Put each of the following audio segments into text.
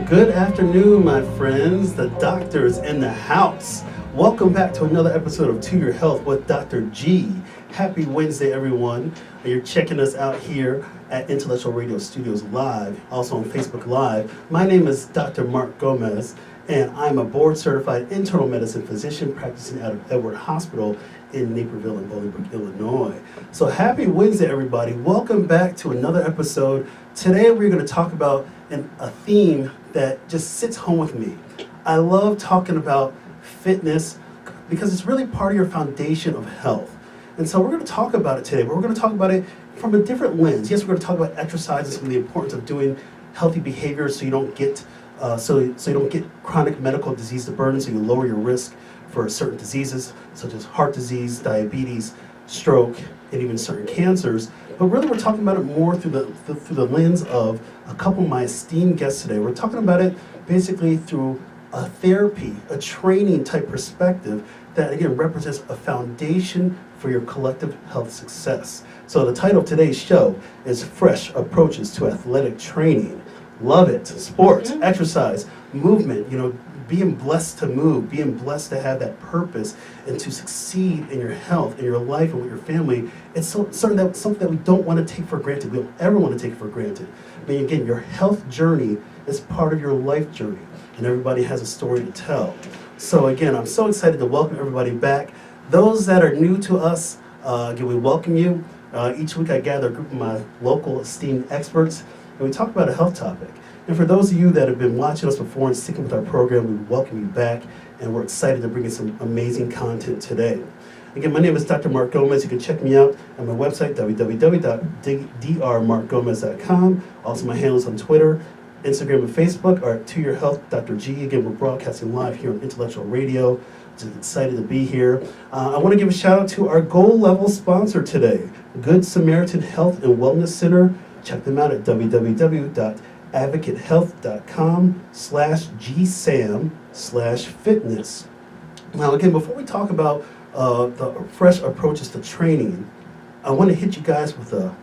Good afternoon, my friends. The doctor's in the house. Welcome back to another episode of To Your Health with Dr. G. Happy Wednesday, everyone. You're checking us out here at Intellectual Radio Studios Live, also on Facebook Live. My name is Dr. Mark Gomez, and I'm a board-certified internal medicine physician practicing out of Edward Hospital in Naperville and Bolingbrook, Illinois. So happy Wednesday, everybody. Welcome back to another episode. Today we're going to talk about a theme that just sits home with me. I love talking about fitness because it's really part of your foundation of health. And so we're going to talk about it today, but we're going to talk about it from a different lens. Yes, we're going to talk about exercise and some of the importance of doing healthy behaviors so you don't get chronic medical disease to burden, so you lower your risk for certain diseases such as heart disease, diabetes, stroke, and even certain cancers. But really we're talking about it more through the lens of a couple of my esteemed guests today. We're talking about it basically through a therapy, a training type perspective that again represents a foundation for your collective health success. So the title of today's show is Fresh Approaches to Athletic Training. Love it. Sports, exercise, movement, being blessed to move, being blessed to have that purpose and to succeed in your health, in your life, and with your family. It's something that we don't want to take for granted. We don't ever want to take for granted. I mean, again, your health journey is part of your life journey, and everybody has a story to tell. So again, I'm so excited to welcome everybody back. Those that are new to us, again, we welcome you. Each week I gather a group of my local esteemed experts, and we talk about a health topic. And for those of you that have been watching us before and sticking with our program, we welcome you back, and we're excited to bring you some amazing content today. Again, my name is Dr. Mark Gomez. You can check me out on my website, www.drmarkgomez.com. Also, my handles on Twitter, Instagram, and Facebook are To Your Health, Dr. G. Again, we're broadcasting live here on Intellectual Radio. Just excited to be here. I want to give a shout out to our gold level sponsor today, Good Samaritan Health and Wellness Center. Check them out at www.advocatehealth.com/gsam/fitness. Now again, before we talk about the fresh approaches to training, I want to hit you guys with a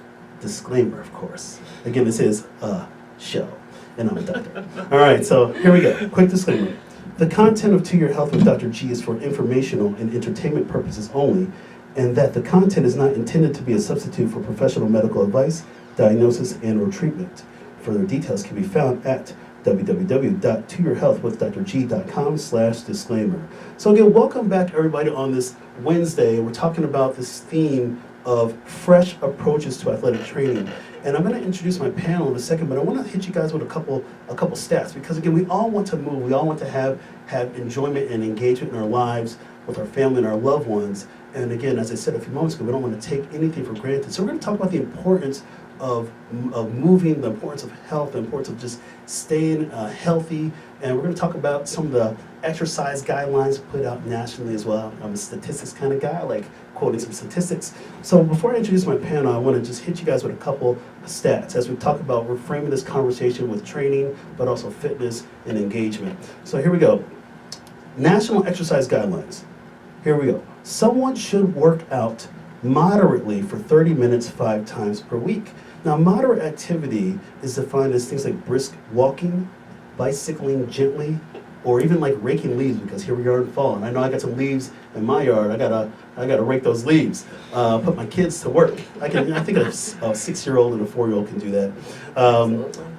disclaimer, of course. Again, this is a show, and I'm a doctor. All right, so here we go. Quick disclaimer. The content of To Your Health with Dr. G is for informational and entertainment purposes only, and that the content is not intended to be a substitute for professional medical advice, diagnosis, and/or treatment. Further details can be found at www.toyourhealthwithdrg.com/disclaimer. So again, welcome back everybody on this Wednesday. We're talking about this theme of fresh approaches to athletic training. And I'm going to introduce my panel in a second, but I want to hit you guys with a couple stats, because again, we all want to move. We all want to have enjoyment and engagement in our lives with our family and our loved ones. And again, as I said a few moments ago, we don't want to take anything for granted. So we're going to talk about the importance of moving, the importance of health, the importance of just staying healthy. And we're going to talk about some of the exercise guidelines put out nationally as well. I'm a statistics kind of guy, I like quoting some statistics. So before I introduce my panel, I want to just hit you guys with a couple stats as we talk about, we're framing this conversation with training, but also fitness and engagement. So here we go. National exercise guidelines. Here we go. Someone should work out moderately for 30 minutes 5 times per week. Now, moderate activity is defined as things like brisk walking, bicycling gently, or even like raking leaves, because here we are in fall, and I know I got some leaves in my yard. I gotta rake those leaves. Put my kids to work. I think a 6-year-old and a 4-year-old can do that.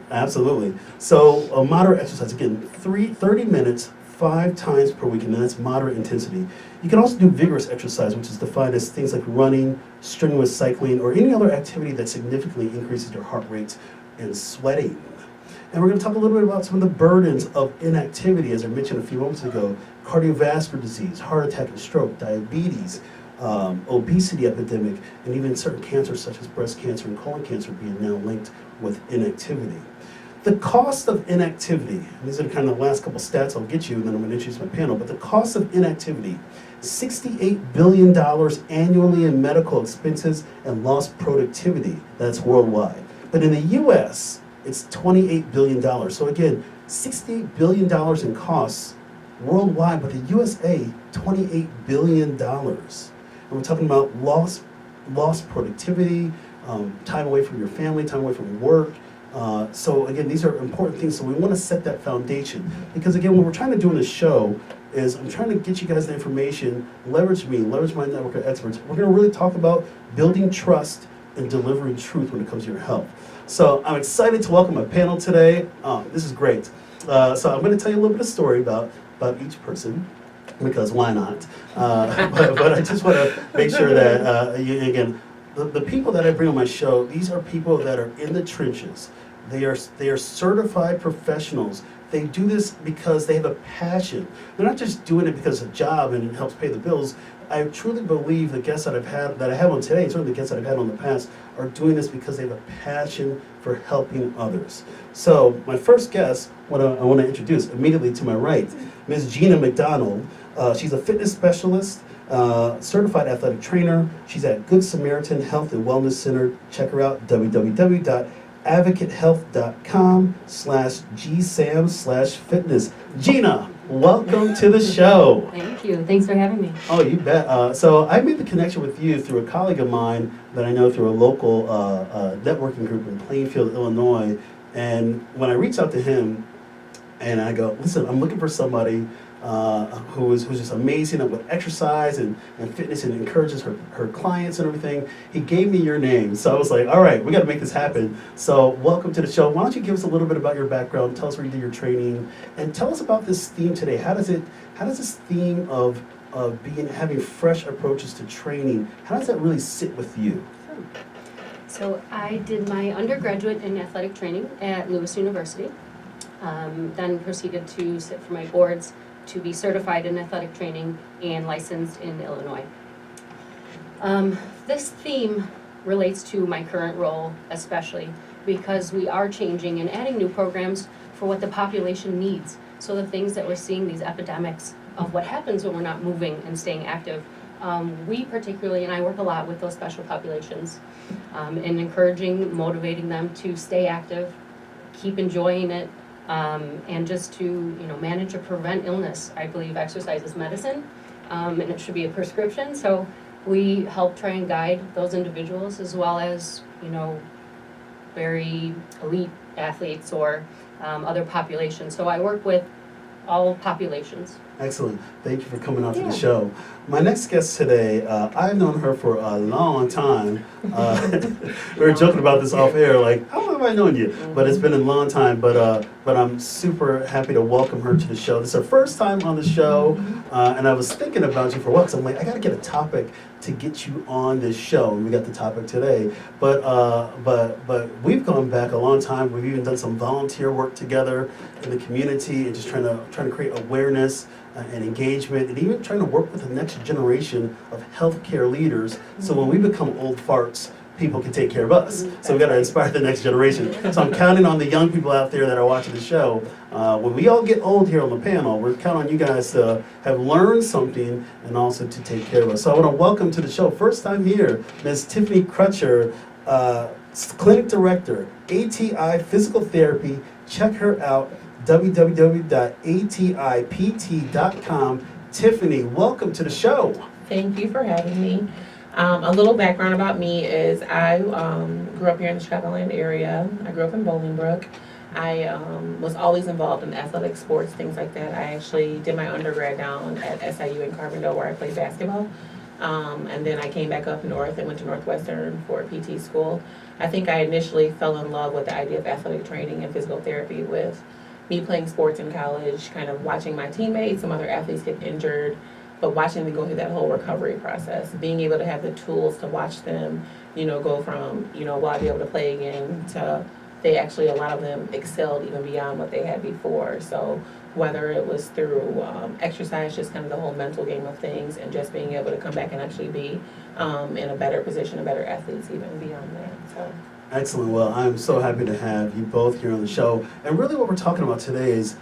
Absolutely. So a moderate exercise, again, 30 minutes 5 times per week, and that's moderate intensity. You can also do vigorous exercise, which is defined as things like running, strenuous cycling, or any other activity that significantly increases your heart rate and sweating. And we're going to talk a little bit about some of the burdens of inactivity, as I mentioned a few moments ago: cardiovascular disease, heart attack and stroke, diabetes, obesity epidemic, and even certain cancers such as breast cancer and colon cancer being now linked with inactivity. The cost of inactivity, and these are kind of the last couple stats I'll get you, and then I'm going to introduce my panel, but the cost of inactivity, $68 billion annually in medical expenses and lost productivity. That's worldwide. But in the U.S., it's $28 billion. So again, $68 billion in costs worldwide, but the USA, $28 billion. And we're talking about lost productivity, time away from your family, time away from work, So again, these are important things. So we want to set that foundation because again, what we're trying to do in this show is I'm trying to get you guys the information, leverage me, leverage my network of experts. We're going to really talk about building trust and delivering truth when it comes to your health. So I'm excited to welcome my panel today. This is great. So I'm going to tell you a little bit of story about each person, because why not? But I just want to make sure that, again, the people that I bring on my show, these are people that are in the trenches. They are certified professionals. They do this because they have a passion. They're not just doing it because it's a job and it helps pay the bills. I truly believe the guests that I have on today, and certainly the guests that I've had on the past, are doing this because they have a passion for helping others. So my first guest, I want to introduce immediately to my right, Ms. Gina McDonald. She's a fitness specialist, certified athletic trainer. She's at Good Samaritan Health and Wellness Center. Check her out, www.advocatehealth.com/gsam/fitness. Gina, welcome to the show. Thank you. Thanks for having me. Oh, you bet. So I made the connection with you through a colleague of mine that I know through a local networking group in Plainfield, Illinois. And when I reached out to him, and I go, listen, I'm looking for somebody who's just amazing with exercise and fitness and encourages her clients and everything. He gave me your name. So I was like, all right, we got to make this happen. So welcome to the show. Why don't you give us a little bit about your background, tell us where you did your training, and tell us about this theme today. How does this theme of having fresh approaches to training, how does that really sit with you? So I did my undergraduate in athletic training at Lewis University, then proceeded to sit for my boards to be certified in athletic training and licensed in Illinois. This theme relates to my current role especially because we are changing and adding new programs for what the population needs. So the things that we're seeing, these epidemics of what happens when we're not moving and staying active, we particularly, and I work a lot with those special populations, in encouraging, motivating them to stay active, keep enjoying it, and just to manage or prevent illness. I believe exercise is medicine, and it should be a prescription. So we help try and guide those individuals as well as very elite athletes or other populations. So I work with all populations. Excellent. Thank you for coming on to the show. My next guest today, I've known her for a long time. We were joking about this off air, like, how long have I known you? But it's been a long time, but I'm super happy to welcome her to the show. This is her first time on the show, and I was thinking about you for a while, so I'm like, I gotta get a topic to get you on this show, and we got the topic today. But we've gone back a long time. We've even done some volunteer work together in the community and just trying to create awareness and engagement, and even trying to work with the next generation of healthcare leaders. So when we become old farts, people can take care of us. So we got to inspire the next generation. So I'm counting on the young people out there that are watching the show. When we all get old here on the panel, we're counting on you guys to have learned something and also to take care of us. So I want to welcome to the show, first time here, Ms. Tiffany Crutcher, Clinic Director, ATI Physical Therapy. Check her out, www.atipt.com. Tiffany, welcome to the show. Thank you for having me. A little background about me is I grew up here in the Chicagoland area. I grew up in Bolingbrook. I was always involved in athletic sports, things like that. I actually did my undergrad down at SIU in Carbondale where I played basketball. And then I came back up north and went to Northwestern for PT school. I think I initially fell in love with the idea of athletic training and physical therapy with me playing sports in college, kind of watching my teammates, some other athletes get injured, but watching them go through that whole recovery process, being able to have the tools to watch them, go from, will I be able to play again to they actually, a lot of them excelled even beyond what they had before. So whether it was through exercise, just kind of the whole mental game of things, and just being able to come back and actually be in a better position, and better athletes even beyond that. So. Excellent. Well, I'm so happy to have you both here on the show. And really what we're talking about today is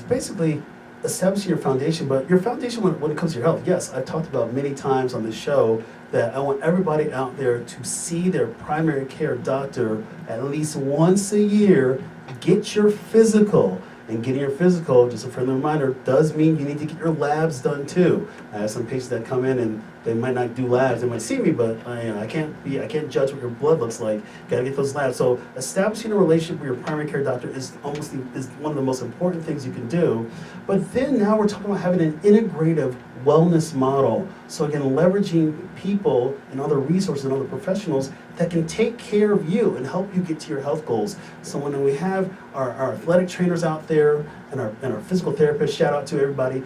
basically establishing your foundation, but your foundation when it comes to your health. Yes, I've talked about many times on this show that I want everybody out there to see their primary care doctor at least once a year. Get your physical. And getting your physical, just a friendly reminder, does mean you need to get your labs done too. I have some patients that come in and They might not do labs. They might see me, but I can't judge what your blood looks like. Got to get those labs. So establishing a relationship with your primary care doctor is one of the most important things you can do. But then now we're talking about having an integrative wellness model. So again, leveraging people and other resources and other professionals that can take care of you and help you get to your health goals. So when we have our athletic trainers out there and our physical therapists, shout out to everybody,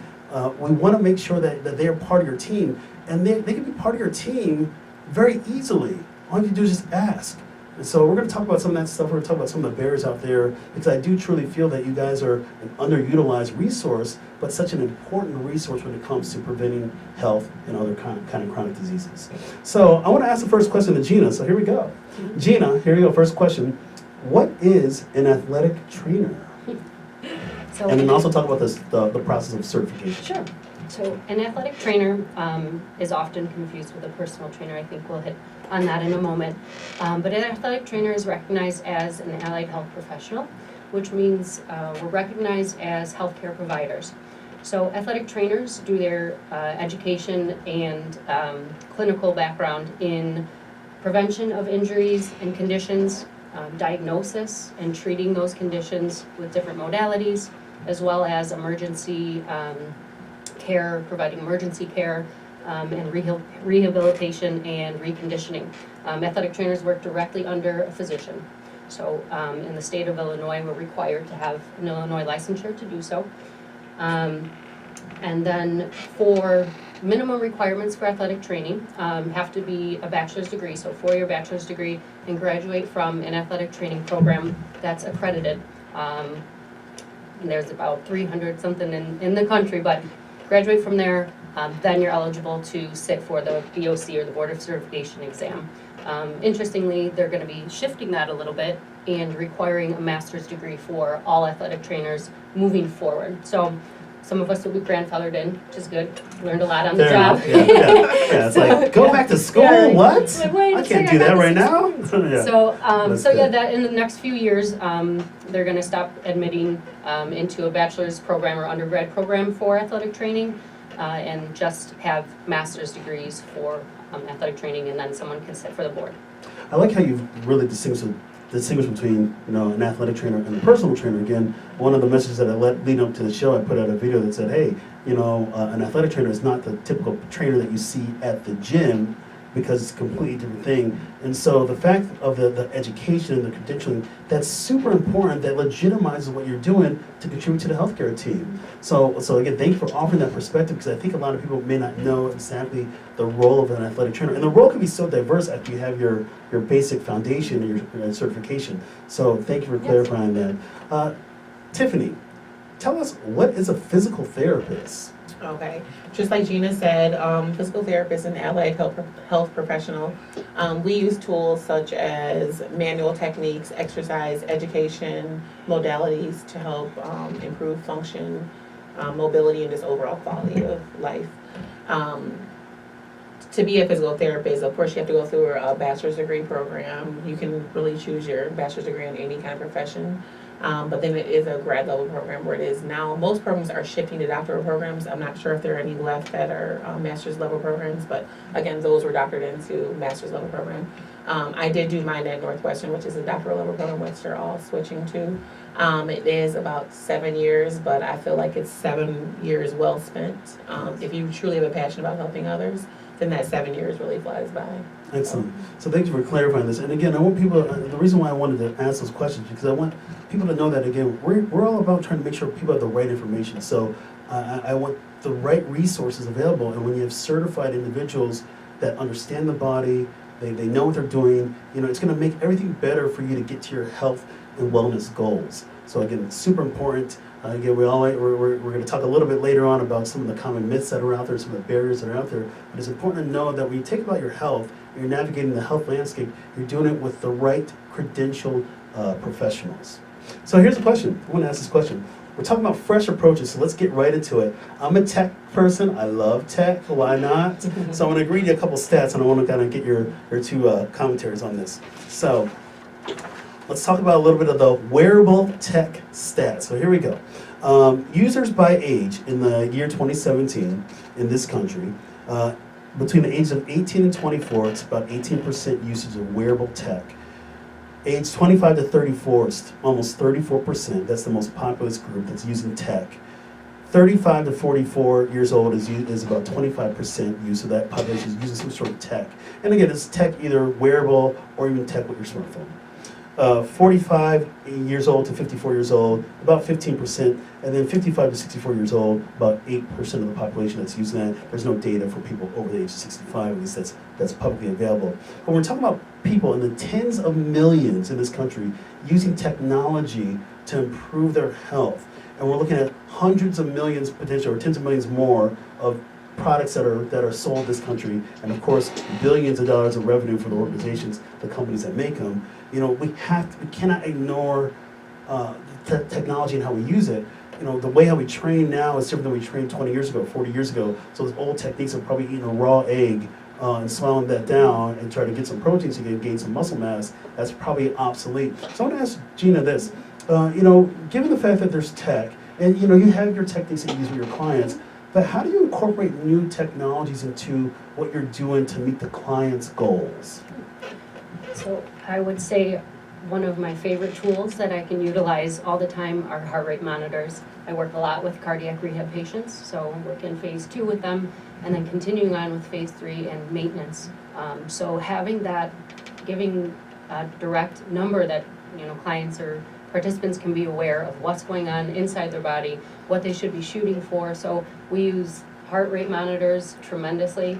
we want to make sure that they're part of your team. And they can be part of your team very easily. All you do is just ask. And so we're going to talk about some of that stuff. We're going to talk about some of the barriers out there, because I do truly feel that you guys are an underutilized resource, but such an important resource when it comes to preventing health and other kind of chronic diseases. So I want to ask the first question to Gina. So here we go. Gina, here we go. First question. What is an athletic trainer? So And then also talk about the process of certification. Sure. So an athletic trainer is often confused with a personal trainer. I think we'll hit on that in a moment. But an athletic trainer is recognized as an allied health professional, which means we're recognized as healthcare providers. So athletic trainers do their education and clinical background in prevention of injuries and conditions, diagnosis and treating those conditions with different modalities, as well as emergency care, providing emergency care, and rehabilitation and reconditioning. Athletic trainers work directly under a physician. So in the state of Illinois, we're required to have an Illinois licensure to do so. And then for minimum requirements for athletic training, have to be a bachelor's degree, so 4-year bachelor's degree, and graduate from an athletic training program that's accredited. And there's about 300 something in the country, but graduate from there, then you're eligible to sit for the BOC, or the Board of Certification exam. Interestingly, they're going to be shifting that a little bit and requiring a master's degree for all athletic trainers moving forward. So some of us will be grandfathered in, which is good. Learned a lot on the Fair job. enough. Yeah, it's like, go back to school, Yeah, what? like, wait a I can't second, do I got that right this now? Yeah. So, That's yeah, good. that in the next few years, they're going to stop admitting into a bachelor's program or undergrad program for athletic training, and just have master's degrees for athletic training, and then someone can sit for the board. I like how you've really distinguished between an athletic trainer and a personal trainer. Again, one of the messages that I lead up to the show, I put out a video that said, hey, an athletic trainer is not the typical trainer that you see at the gym, because it's a completely different thing. And so the fact of the education and the credentialing, that's super important. That legitimizes what you're doing to contribute to the healthcare team. So again, thank you for offering that perspective, because I think a lot of people may not know exactly the role of an athletic trainer. And the role can be so diverse after you have your basic foundation and your certification. So thank you for clarifying that. Tiffany, tell us, what is a physical therapist? Okay, just like Gina said, physical therapist and allied health professional. We use tools such as manual techniques, exercise, education, modalities to help improve function, mobility, and just overall quality of life. To be a physical therapist, of course, you have to go through a bachelor's degree program. You can really choose your bachelor's degree in any kind of profession. But then it is a grad level program where it is now. Most programs are shifting to doctoral programs. I'm not sure if there are any left that are master's level programs, but again, those were doctored into master's level program. I did do mine at Northwestern, which is a doctoral level program, which they're all switching to. It is about 7 years, but I feel like it's 7 years well spent. If you truly have a passion about helping others, then that 7 years really flies by. Excellent. So thank you for clarifying this. And again, I want people, the reason why I wanted to ask those questions, because I want people to know that, again, we're all about trying to make sure people have the right information. So I want the right resources available. And when you have certified individuals that understand the body, they know what they're doing, it's going to make everything better for you to get to your health and wellness goals. So again, it's super important. Again, we're going to talk a little bit later on about some of the common myths that are out there, some of the barriers that are out there. But it's important to know that when you take about your health, and you're navigating the health landscape, you're doing it with the right credentialed professionals. So here's the question. I want to ask this question. We're talking about fresh approaches, so let's get right into it. I'm a tech person. I love tech. Why not? So I'm going to read you a couple stats, and I want to kind of get your two commentaries on this. So let's talk about a little bit of the wearable tech stats. So here we go. Users by age in the year 2017 in this country, between the ages of 18 and 24, it's about 18% usage of wearable tech. Age 25 to 34, it's almost 34%. That's the most populous group that's using tech. 35 to 44 years old is about 25% use of that population is using some sort of tech. And again, it's tech either wearable or even tech with your smartphone. 45 years old to 54 years old, about 15%, and then 55 to 64 years old, about 8% of the population that's using that. There's no data for people over the age of 65, at least that's publicly available. But we're talking about people in the tens of millions in this country using technology to improve their health. And we're looking at hundreds of millions potential, or tens of millions more of products that are sold in this country, and of course billions of dollars of revenue for the organizations, the companies that make them. You know, we cannot ignore technology and how we use it. You know, the way how we train now is different than we trained 20 years ago, 40 years ago. So those old techniques of probably eating a raw egg and swallowing that down and try to get some protein so you can gain some muscle mass, that's probably obsolete. So I want to ask Gina this. You know, given the fact that there's tech, and you know, you have your techniques that you use with your clients, but how do you incorporate new technologies into what you're doing to meet the client's goals? So I would say one of my favorite tools that I can utilize all the time are heart rate monitors. I work a lot with cardiac rehab patients, so I work in phase 2 with them, and then continuing on with phase 3 and maintenance. So having that, giving a direct number that, you know, clients or participants can be aware of what's going on inside their body, what they should be shooting for. So we use heart rate monitors tremendously,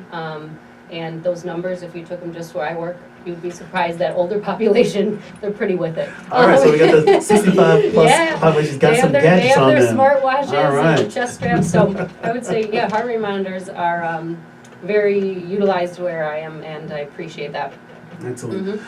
and those numbers, if you took them just where I work, you'd be surprised that older population, they're pretty with it. All right, so we got the 65 plus Yeah, population's got some gadgets on them. they have their smartwatches All right. and chest straps. So I would say, yeah, heart rate monitors are very utilized where I am, and I appreciate that. Excellent.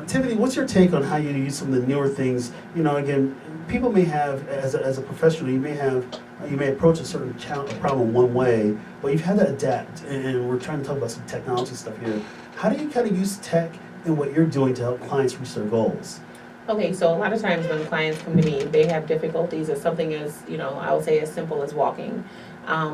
Tiffany, what's your take on how you use some of the newer things? You know, again, people may have, as a professional, you may approach a certain problem one way, but you've had to adapt, and we're trying to talk about some technology stuff here. How do you kind of use tech in what you're doing to help clients reach their goals? Okay, so a lot of times when clients come to me, they have difficulties with something as, you know, I would say as simple as walking.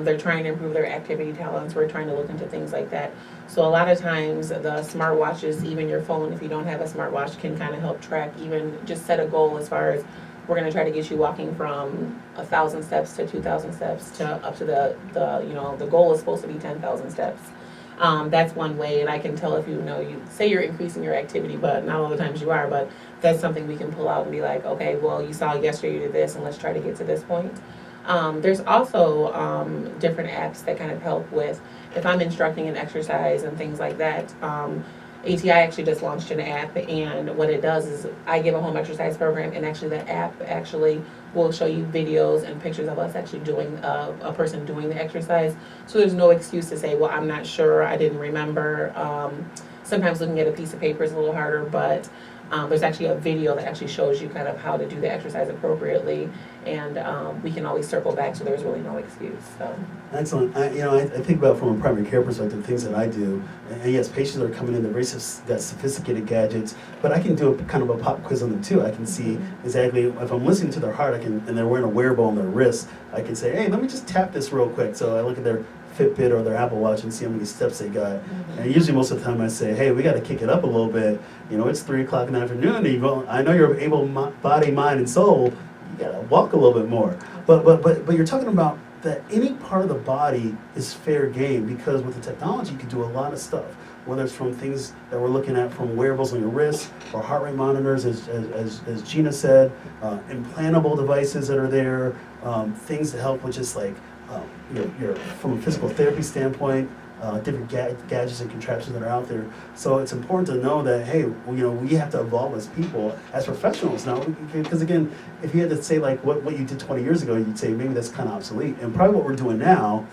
They're trying to improve their activity talents. We're trying to look into things like that. So a lot of times the smartwatches, even your phone, if you don't have a smartwatch, can kind of help track, even just set a goal as far as we're going to try to get you walking from 1,000 steps to 2,000 steps to up to the you know, the goal is supposed to be 10,000 steps. That's one way, and I can tell if you know, you say you're increasing your activity, but not all the times you are, but that's something we can pull out and be like, okay, well, you saw yesterday you did this, and let's try to get to this point. There's also different apps that kind of help with, if I'm instructing an exercise and things like that. ATI actually just launched an app, and what it does is I give a home exercise program, and actually the app actually will show you videos and pictures of us actually doing a person doing the exercise. So there's no excuse to say, well, I'm not sure, I didn't remember. Sometimes looking at a piece of paper is a little harder, but there's actually a video that actually shows you kind of how to do the exercise appropriately, and we can always circle back, so there's really no excuse. So. Excellent. I think about from a primary care perspective, things that I do, and yes, patients are coming in, they've got sophisticated gadgets, but I can do a kind of a pop quiz on them too. I can see exactly, if I'm listening to their heart, and they're wearing a wearable on their wrist, I can say, hey, let me just tap this real quick. So I look at their Fitbit or their Apple Watch and see how many steps they got. And usually most of the time I say, hey, we got to kick it up a little bit. You know, it's 3 o'clock in the afternoon. And I know you're able body, mind, and soul. You got to walk a little bit more. But you're talking about that any part of the body is fair game, because with the technology you can do a lot of stuff. Whether it's from things that we're looking at from wearables on your wrist, or heart rate monitors, as Gina said, implantable devices that are there, things to help with just like your from a physical therapy standpoint, different gadgets and contraptions that are out there. So it's important to know that, hey, we have to evolve as people, as professionals now. Because again, if you had to say like what you did 20 years ago, you'd say maybe that's kind of obsolete. And probably what we're doing now,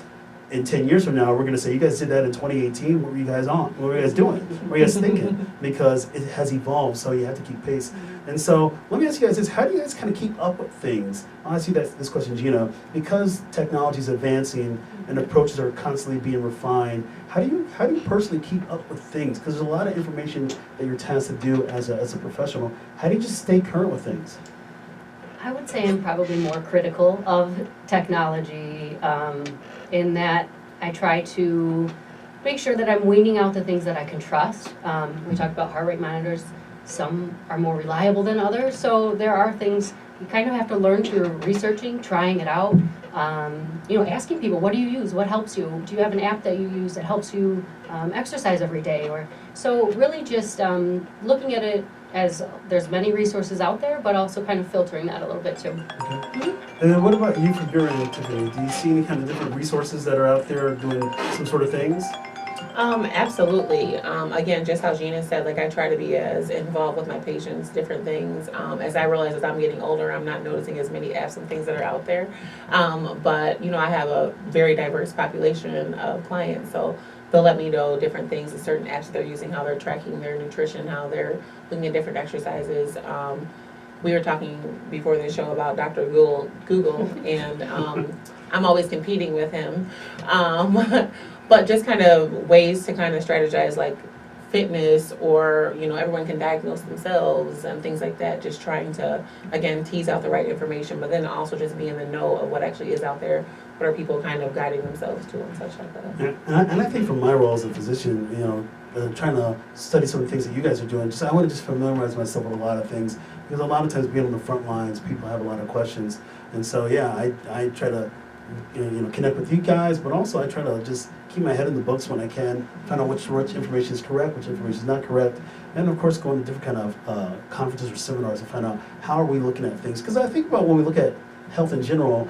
in 10 years from now, we're going to say, you guys did that in 2018, what were you guys on? What were you guys doing? What were you guys thinking? Because it has evolved, so you have to keep pace. And so let me ask you guys this, how do you guys kind of keep up with things? I'll ask you this question, Gina. Because technology is advancing and approaches are constantly being refined, how do you personally keep up with things? Because there's a lot of information that you're tasked to do as a professional. How do you just stay current with things? I would say I'm probably more critical of technology in that I try to make sure that I'm weaning out the things that I can trust. We talked about heart rate monitors. Some are more reliable than others, so there are things you kind of have to learn through researching, trying it out. Asking people, what do you use? What helps you? Do you have an app that you use that helps you exercise every day? So really just looking at it as there's many resources out there, but also kind of filtering that a little bit too. Okay. And then what about you from your end, Tiffany? Do you see any kind of different resources that are out there doing some sort of things? Absolutely. Again, just how Gina said, like I try to be as involved with my patients, different things. As I realize as I'm getting older, I'm not noticing as many apps and things that are out there. But I have a very diverse population of clients, so they'll let me know different things, the certain apps they're using, how they're tracking their nutrition, how they're looking at different exercises. We were talking before the show about Dr. Google and I'm always competing with him. But just kind of ways to kind of strategize like fitness or, everyone can diagnose themselves and things like that. Just trying to, again, tease out the right information, but then also just be in the know of what actually is out there. What are people kind of guiding themselves to and such like that. Yeah, and I think from my role as a physician, trying to study some of the things that you guys are doing, I want to just familiarize myself with a lot of things, because a lot of times being on the front lines, people have a lot of questions. And so, I try to connect with you guys, but also I try to just keep my head in the books when I can, find out which information is correct, which information is not correct, and of course going to different kind of conferences or seminars to find out how are we looking at things. Because I think about when we look at health in general,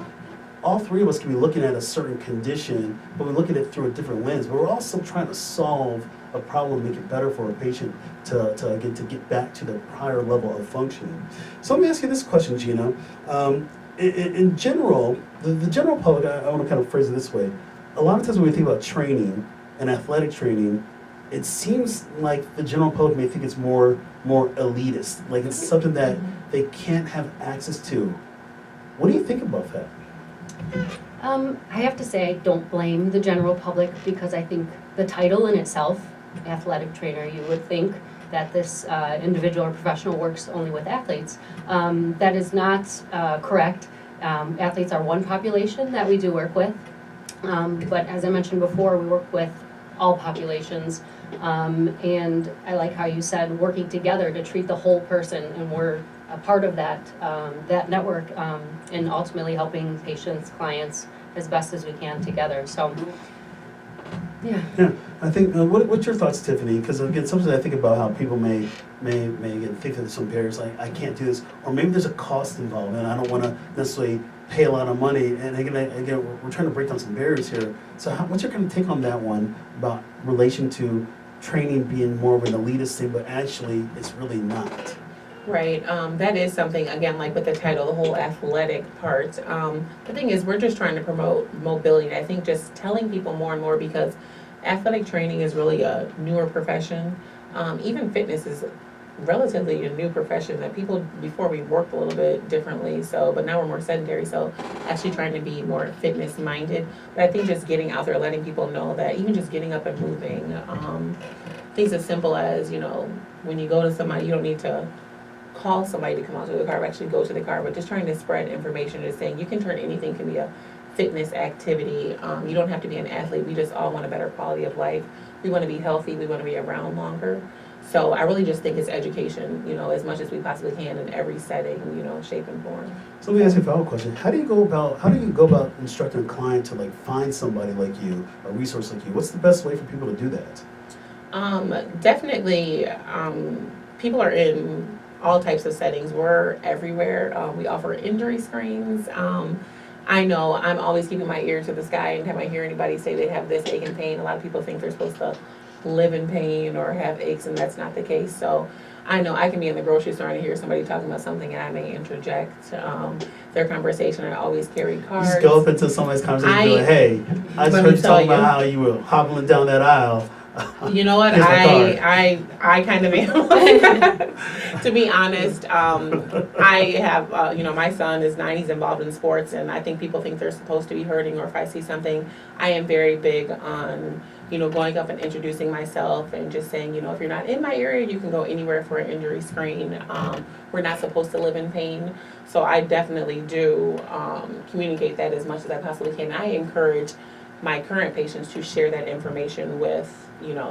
all three of us can be looking at a certain condition, but we look at it through a different lens. But we're also trying to solve a problem, make it better for a patient to get back to the prior level of functioning. So let me ask you this question, Gina. In general, the general public, I want to kind of phrase it this way. A lot of times when we think about training and athletic training, it seems like the general public may think it's more elitist, like it's something that they can't have access to. What do you think about that? I have to say I don't blame the general public, because I think the title in itself, athletic trainer, you would think that this individual or professional works only with athletes. That is not correct. Athletes are one population that we do work with, but as I mentioned before, we work with all populations, and I like how you said working together to treat the whole person, and we're a part of that network, and ultimately helping patients, clients as best as we can together. So, yeah. Yeah, I think. What's your thoughts, Tiffany? Because again, sometimes I think about how people may again think that there's some barriers, like I can't do this, or maybe there's a cost involved, and I don't want to necessarily pay a lot of money. And again, we're trying to break down some barriers here. So, what's your kind of take on that one about relation to training being more of an elitist thing, but actually it's really not? Right. That is something, again, like with the title, the whole athletic part. The thing is, we're just trying to promote mobility. I think just telling people more and more, because athletic training is really a newer profession. Even fitness is relatively a new profession that people, before we worked a little bit differently, but now we're more sedentary. So actually trying to be more fitness minded. But I think just getting out there, letting people know that even just getting up and moving, things as simple as, when you go to somebody, you don't need to call somebody to come out to the car, or actually go to the car, but just trying to spread information, just saying you can turn anything can be a fitness activity. You don't have to be an athlete. We just all want a better quality of life. We want to be healthy. We want to be around longer. So I really just think it's education, as much as we possibly can in every setting, shape and form. So let me ask you a follow-up question. How do you go about instructing a client to find somebody like you, a resource like you? What's the best way for people to do that? Definitely, people are in all types of settings. We're everywhere. We offer injury screens. I know I'm always keeping my ear to the sky anytime I hear anybody say they have this ache and pain. A lot of people think they're supposed to live in pain or have aches, and that's not the case. So I know I can be in the grocery store and hear somebody talking about something, and I may interject their conversation. I always carry cards. Just go up into somebody's conversation and be like, hey, I just heard you talking about how you were hobbling down that aisle. You know what? I kind of am. To be honest, I have my son is 9. He's involved in sports, and I think people think they're supposed to be hurting. Or if I see something, I am very big on going up and introducing myself and just saying, if you're not in my area, you can go anywhere for an injury screen. We're not supposed to live in pain, so I definitely do communicate that as much as I possibly can. I encourage my current patients to share that information with,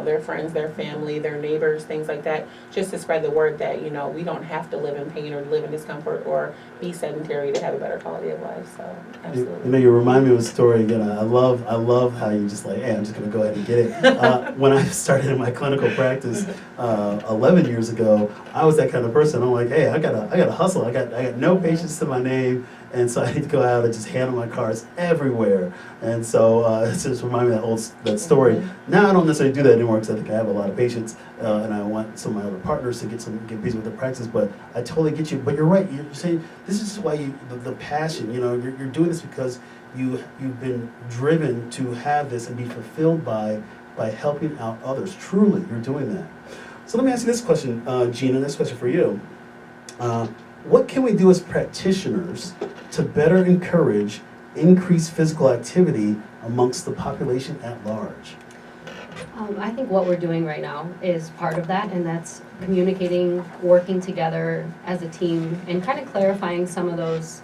their friends, their family, their neighbors, things like that, just to spread the word that, we don't have to live in pain or live in discomfort or be sedentary to have a better quality of life. So, absolutely. You remind me of a story again. I love how you just like, hey, I'm just going to go ahead and get it. When I started in my clinical practice 11 years ago, I was that kind of person. I'm like, hey, I gotta hustle. I got no patients to my name. And so I need to go out and just handle my cards everywhere. And so it just reminded me of that story. Now I don't necessarily do that anymore because I think I have a lot of patients and I want some of my other partners to get busy with the practice. But I totally get you. But you're right. You're saying this is why the passion. You're doing this because you've been driven to have this and be fulfilled by helping out others. Truly, you're doing that. So let me ask you this question, Gina. This question for you. What can we do as practitioners to better encourage increased physical activity amongst the population at large? I think what we're doing right now is part of that, and that's communicating, working together as a team, and kind of clarifying some of those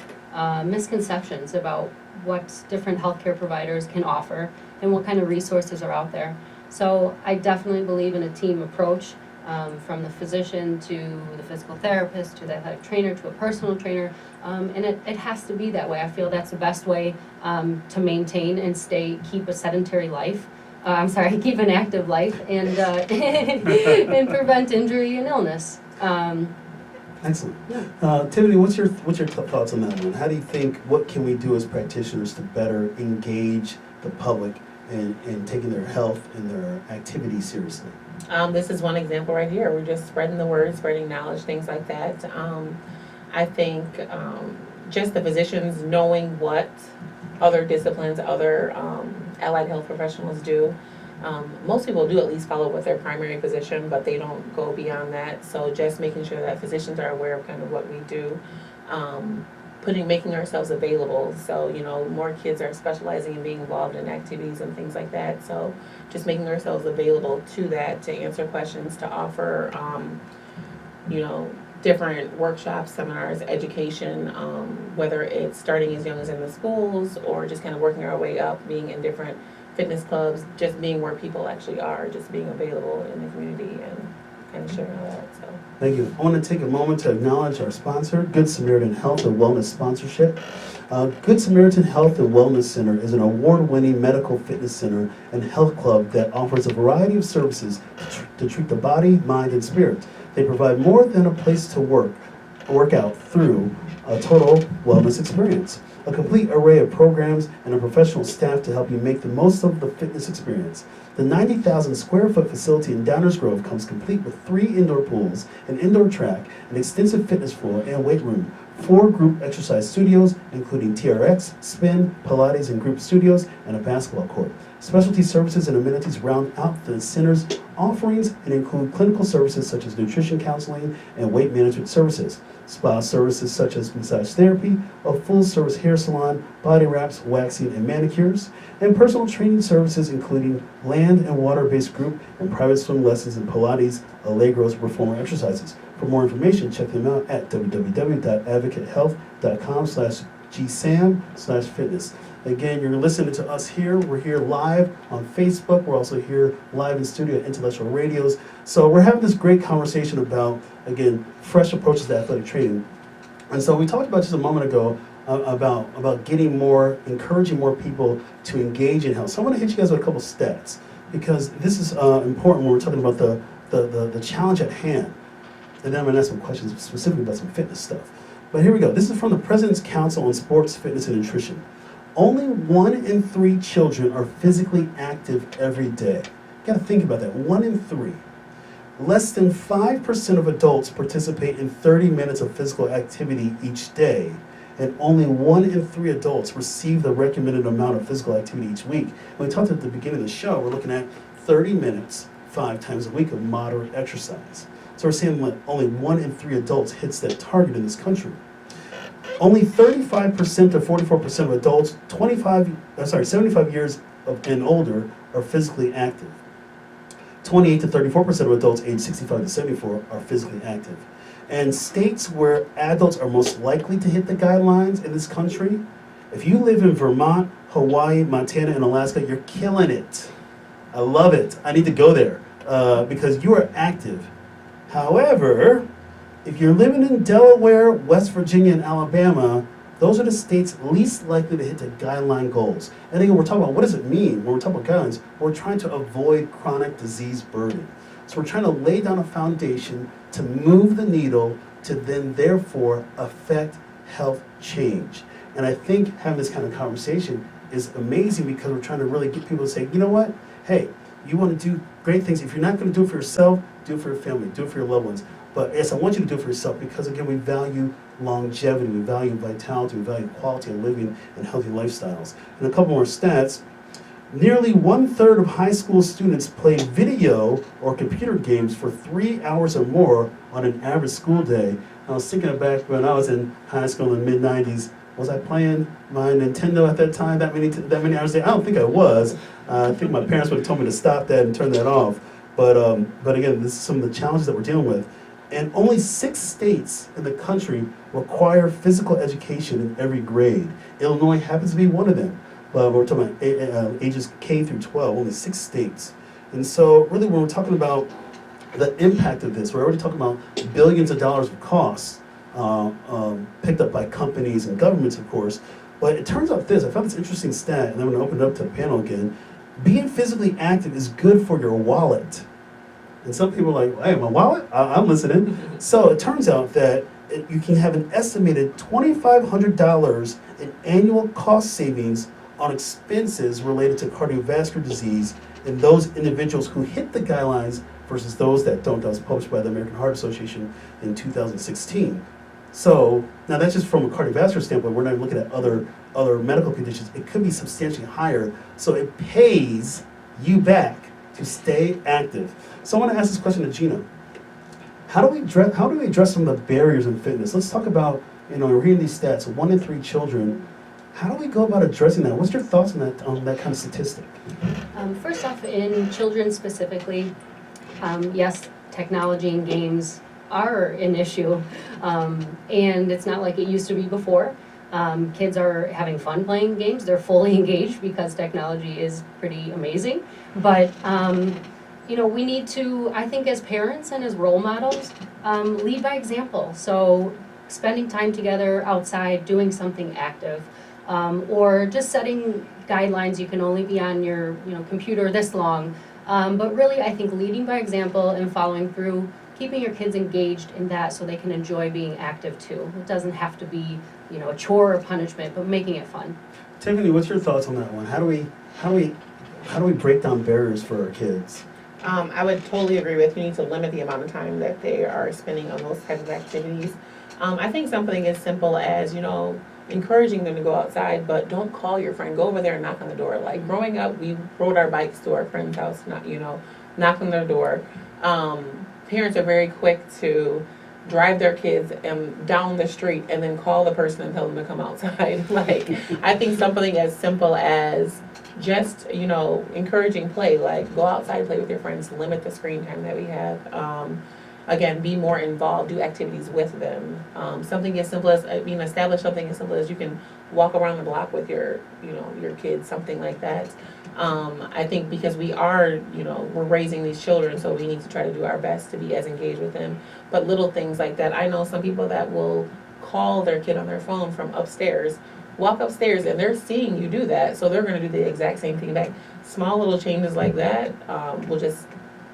misconceptions about what different healthcare providers can offer and what kind of resources are out there. So I definitely believe in a team approach. From the physician to the physical therapist to the athletic trainer to a personal trainer, and it has to be that way. I feel that's the best way to maintain and keep a sedentary life. Keep an active life and and prevent injury and illness. Excellent. Yeah. Tiffany, what's your thoughts on that one? How do you think, what can we do as practitioners to better engage the public in taking their health and their activity seriously? This is one example right here. We're just spreading the word, spreading knowledge, things like that. I think just the physicians knowing what other disciplines, other allied health professionals do. Most people do at least follow with their primary physician, but they don't go beyond that. So just making sure that physicians are aware of kind of what we do. Making ourselves available. So, more kids are specializing in being involved in activities and things like that. So just making ourselves available to that, to answer questions, to offer, different workshops, seminars, education, whether it's starting as young as in the schools or just kind of working our way up, being in different fitness clubs, just being where people actually are, just being available in the community and kind of sharing all that. So. Thank you. I want to take a moment to acknowledge our sponsor, Good Samaritan Health and Wellness Sponsorship. Good Samaritan Health and Wellness Center is an award-winning medical fitness center and health club that offers a variety of services to treat the body, mind, and spirit. They provide more than a place to work out through a total wellness experience. A complete array of programs and a professional staff to help you make the most of the fitness experience. The 90,000 square foot facility in Downers Grove comes complete with 3 indoor pools, an indoor track, an extensive fitness floor, and weight room. 4 group exercise studios, including TRX, spin, Pilates, and group studios, and a basketball court. Specialty services and amenities round out the center's offerings and include clinical services such as nutrition counseling and weight management services, spa services such as massage therapy, a full-service hair salon, body wraps, waxing, and manicures, and personal training services including land and water-based group and private swim lessons in Pilates, Allegro's reformer exercises. For more information, check them out at www.advocatehealth.com/gsam/fitness. Again, you're listening to us here. We're here live on Facebook. We're also here live in studio at Intellectual Radios. So we're having this great conversation about, again, fresh approaches to athletic training. And so we talked about just a moment ago about encouraging more people to engage in health. So I want to hit you guys with a couple stats because this is important when we're talking about the challenge at hand. And then I'm going to ask some questions specifically about some fitness stuff. But here we go. This is from the President's Council on Sports, Fitness, and Nutrition. Only 1 in 3 children are physically active every day. You got to think about that. 1 in 3. Less than 5% of adults participate in 30 minutes of physical activity each day, and only 1 in 3 adults receive the recommended amount of physical activity each week. When we talked at the beginning of the show, we're looking at 30 minutes 5 times a week of moderate exercise. So we're saying that only 1 in 3 adults hits that target in this country. Only 35% to 44% of adults 75 years and older are physically active. 28 to 34% of adults aged 65 to 74 are physically active. And states where adults are most likely to hit the guidelines in this country If you live in Vermont, Hawaii, Montana, and Alaska, you're killing it. I love it. I need to go there because you are active. However, if you're living in Delaware, West Virginia, and Alabama, those are the states least likely to hit the guideline goals. And again, we're talking about what does it mean when we're talking about guidelines? We're trying to avoid chronic disease burden. So we're trying to lay down a foundation to move the needle to then therefore affect health change. And I think having this kind of conversation is amazing because we're trying to really get people to say, you know what? Hey, you want to do great things. If you're not going to do it for yourself, do it for your family, do it for your loved ones. But yes, I want you to do it for yourself because again, we value longevity, we value vitality, we value quality of living and healthy lifestyles. And a couple more stats. Nearly 1/3 of high school students play video or computer games for 3 hours or more on an average school day. I was thinking back when I was in high school in the mid-90s. Was I playing my Nintendo at that time that many hours a day? I don't think I was. I think my parents would have told me to stop that and turn that off. But again, this is some of the challenges that we're dealing with. And only 6 states in the country require physical education in every grade. Illinois happens to be one of them. But we're talking about ages K through 12, only 6 states. And so really when we're talking about the impact of this, we're already talking about billions of dollars of costs picked up by companies and governments, of course. But it turns out this, I found this interesting stat, and I'm going to open it up to the panel again. Being physically active is good for your wallet. And some people are like, hey, my wallet? I'm listening. So it turns out that you can have an estimated $2,500 in annual cost savings on expenses related to cardiovascular disease in those individuals who hit the guidelines versus those that don't. That was published by the American Heart Association in 2016. So now that's just from a cardiovascular standpoint. We're not even looking at other medical conditions. It could be substantially higher. So it pays you back to stay active. So I want to ask this question to Gina. How do we address some of the barriers in fitness? Let's talk about, we're hearing these stats, 1 in 3 children. How do we go about addressing that? What's your thoughts on that kind of statistic? First off, in children specifically, yes, technology and games are an issue, and it's not like it used to be before. Kids are having fun playing games. They're fully engaged because technology is pretty amazing. But, we need to, I think as parents and as role models, lead by example. So spending time together outside, doing something active, or just setting guidelines. You can only be on your computer this long. But really, I think leading by example and following through, keeping your kids engaged in that so they can enjoy being active too. It doesn't have to be, a chore or punishment, but making it fun. Tiffany, what's your thoughts on that one? How do we break down barriers for our kids? I would totally agree with you. Need to limit the amount of time that they are spending on those types of activities. I think something as simple as, encouraging them to go outside, but don't call your friend. Go over there and knock on the door. Like growing up, we rode our bikes to our friend's house, knock on their door. Parents are very quick to drive their kids down the street and then call the person and tell them to come outside. I think something as simple as just, encouraging play, like go outside, play with your friends, limit the screen time that we have. Again, be more involved, do activities with them. Something as simple as, establish something as simple as you can walk around the block with your kids, something like that. I think because we are, we're raising these children, so we need to try to do our best to be as engaged with them. But little things like that, I know some people that will call their kid on their phone from upstairs, walk upstairs, and they're seeing you do that, so they're going to do the exact same thing back. Small little changes like that will just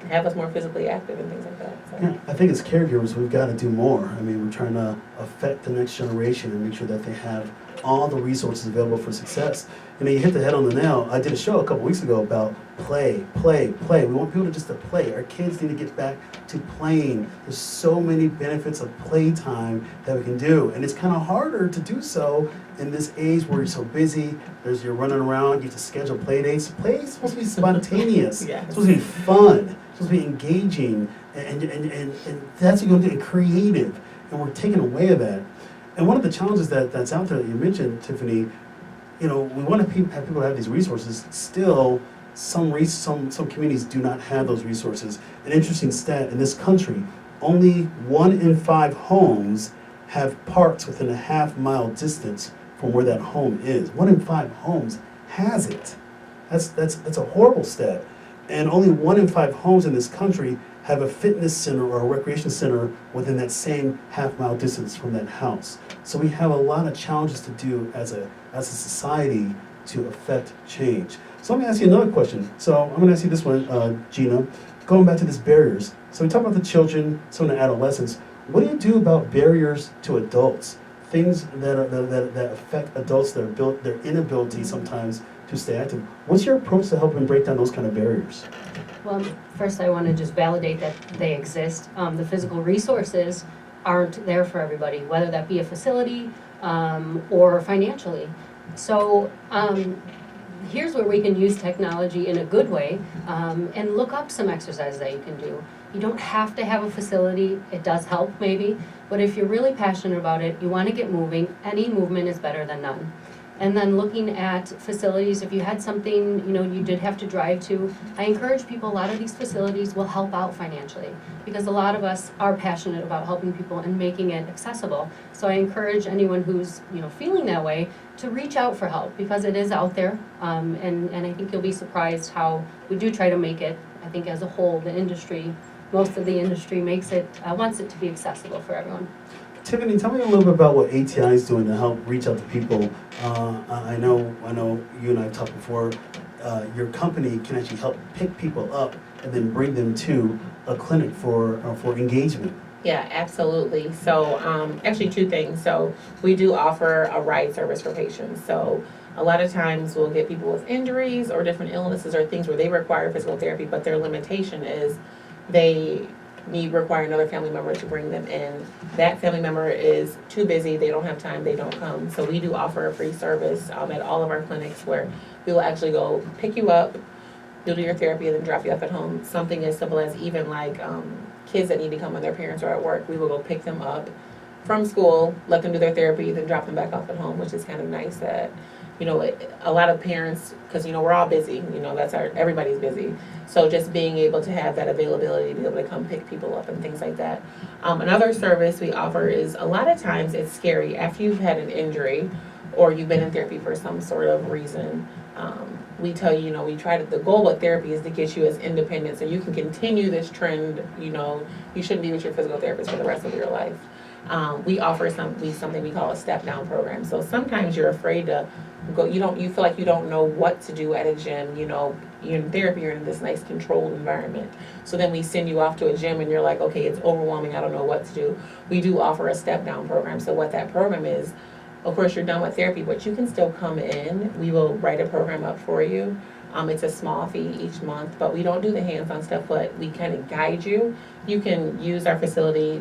have us more physically active and things like that. So. Yeah, I think as caregivers, we've got to do more. We're trying to affect the next generation and make sure that they have all the resources available for success. You hit the head on the nail. I did a show a couple weeks ago about play. We want people to play. Our kids need to get back to playing. There's so many benefits of playtime that we can do, and it's kind of harder to do so in this age where you're so busy. You're running around. You have to schedule play dates. Play is supposed to be spontaneous. Yes. It's supposed to be fun. It's supposed to be engaging, and that's what you're going to get creative. And we're taking away of that. And one of the challenges that's out there that you mentioned, Tiffany, we want to have people have these resources. Still, some communities do not have those resources. An interesting stat, in this country, only 1 in 5 homes have parks within a half-mile distance from where that home is. 1 in 5 homes has it. That's a horrible stat. And only 1 in 5 homes in this country have a fitness center or a recreation center within that same half-mile distance from that house. So we have a lot of challenges to do as a society to affect change. So let me ask you another question. So I'm going to ask you this one, Gina. Going back to these barriers. So we talk about the children, some of the adolescents. What do you do about barriers to adults? Things that affect adults, their inability sometimes to stay active. What's your approach to helping break down those kind of barriers? Well, first I want to just validate that they exist. The physical resources aren't there for everybody, whether that be a facility or financially. So here's where we can use technology in a good way and look up some exercises that you can do. You don't have to have a facility. It does help maybe, but if you're really passionate about it, you want to get moving, any movement is better than none. And then looking at facilities, if you had something, you did have to drive to, I encourage people, a lot of these facilities will help out financially because a lot of us are passionate about helping people and making it accessible. So I encourage anyone who's, feeling that way to reach out for help because it is out there. And I think you'll be surprised how we do try to make it, I think as a whole, the industry, most of the industry makes it, wants it to be accessible for everyone. Tiffany, tell me a little bit about what ATI is doing to help reach out to people. I know you and I have talked before. Your company can actually help pick people up and then bring them to a clinic for engagement. Yeah, absolutely. So actually 2 things. So we do offer a ride service for patients. So a lot of times we'll get people with injuries or different illnesses or things where they require physical therapy, but their limitation is they require another family member to bring them in. That family member is too busy, they don't have time, they don't come. So we do offer a free service at all of our clinics where we will actually go pick you up, you'll do your therapy, and then drop you off at home. Something as simple as even like kids that need to come when their parents are at work, we will go pick them up from school, let them do their therapy, then drop them back off at home, which is kind of nice that a lot of parents, because we're all busy, everybody's busy. So just being able to have that availability to be able to come pick people up and things like that. Another service we offer is a lot of times it's scary after you've had an injury or you've been in therapy for some sort of reason. We tell you, the goal with therapy is to get you as independent so you can continue this trend. You shouldn't be with your physical therapist for the rest of your life. We offer something we call a step down program. So sometimes you're afraid to go, you feel like you don't know what to do at a gym, you're in therapy, you're in this nice controlled environment. So then we send you off to a gym and you're like, okay, it's overwhelming, I don't know what to do. We do offer a step down program. So what that program is, of course you're done with therapy, but you can still come in. We will write a program up for you. It's a small fee each month, but we don't do the hands-on stuff, but we kind of guide you. You can use our facility,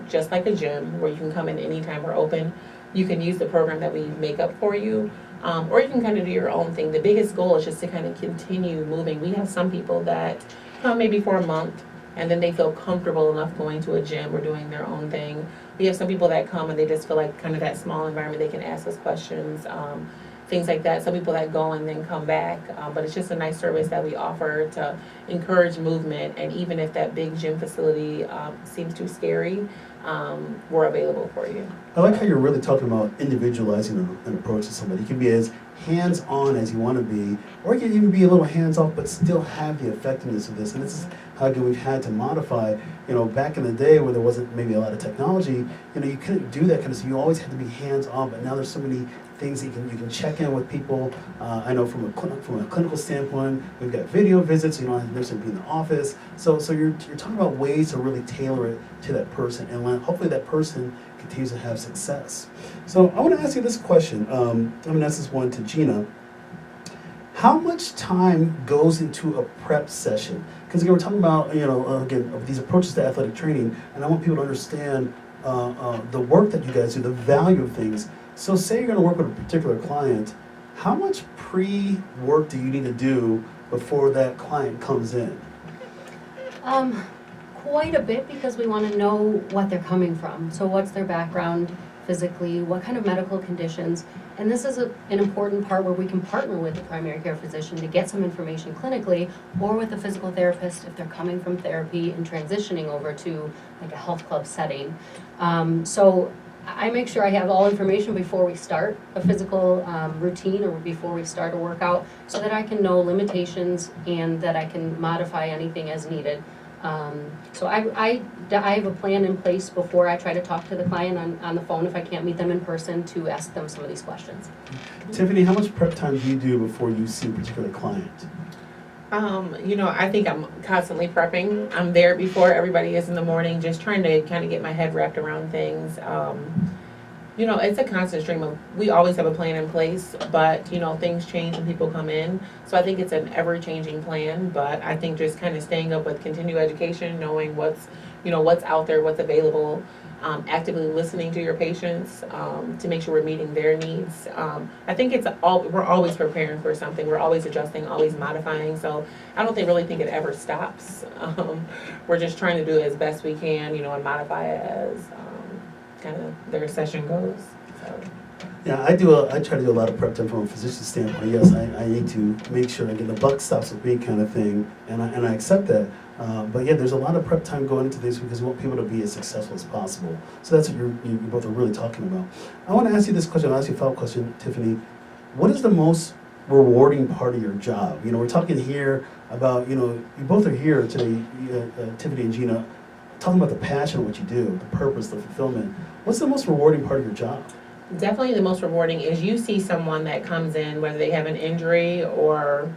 just like a gym where you can come in anytime we're open. You can use the program that we make up for you, or you can kind of do your own thing. The biggest goal is just to kind of continue moving. We have some people that come maybe for a month, and then they feel comfortable enough going to a gym or doing their own thing. We have some people that come and they just feel like kind of that small environment, they can ask us questions, things like that. Some people that go and then come back, but it's just a nice service that we offer to encourage movement. And even if that big gym facility seems too scary, we're available for you. I like how you're really talking about individualizing an approach to somebody. You can be as hands-on as you want to be, or you can even be a little hands-off, but still have the effectiveness of this. And this is how we've had to modify. Back in the day where there wasn't maybe a lot of technology, you couldn't do that kind of stuff. You always had to be hands-on, but now there's so many things that you can check in with people. I know from a clinical standpoint, we've got video visits. You don't have to necessarily be in the office. So you're talking about ways to really tailor it to that person, and hopefully that person continues to have success. So I want to ask you this question. I'm going to ask this one to Gina. How much time goes into a prep session? Because again, we're talking about these approaches to athletic training, and I want people to understand the work that you guys do, the value of things. So say you're going to work with a particular client, how much pre-work do you need to do before that client comes in? Quite a bit, because we want to know what they're coming from. So what's their background physically, what kind of medical conditions, and this is an important part where we can partner with the primary care physician to get some information clinically, or with the physical therapist if they're coming from therapy and transitioning over to like a health club setting. So I make sure I have all information before we start a physical routine or before we start a workout, so that I can know limitations and that I can modify anything as needed. So I have a plan in place before I try to talk to the client on the phone if I can't meet them in person, to ask them some of these questions. Tiffany, how much prep time do you do before you see a particular client? I think I'm constantly prepping. I'm there before everybody is in the morning, just trying to kind of get my head wrapped around things. It's a constant stream of, we always have a plan in place, but, things change when people come in. So I think it's an ever-changing plan, but I think just kind of staying up with continued education, knowing what's out there, what's available, actively listening to your patients to make sure we're meeting their needs. I think we're always preparing for something. We're always adjusting, always modifying. So I don't really think it ever stops. We're just trying to do it as best we can, and modify it as kind of their session goes. So. Yeah, I try to do a lot of prep time from a physician standpoint. Yes, I need to make sure, again, the buck stops with me kind of thing, and I accept that. But yeah, there's a lot of prep time going into this because we want people to be as successful as possible. So that's what you both are really talking about. I want to ask you this question. I'll ask you a follow-up question, Tiffany. What is the most rewarding part of your job? We're talking here about, you both are here today, Tiffany and Gina, talking about the passion of what you do, the purpose, the fulfillment. What's the most rewarding part of your job? Definitely the most rewarding is you see someone that comes in, whether they have an injury or,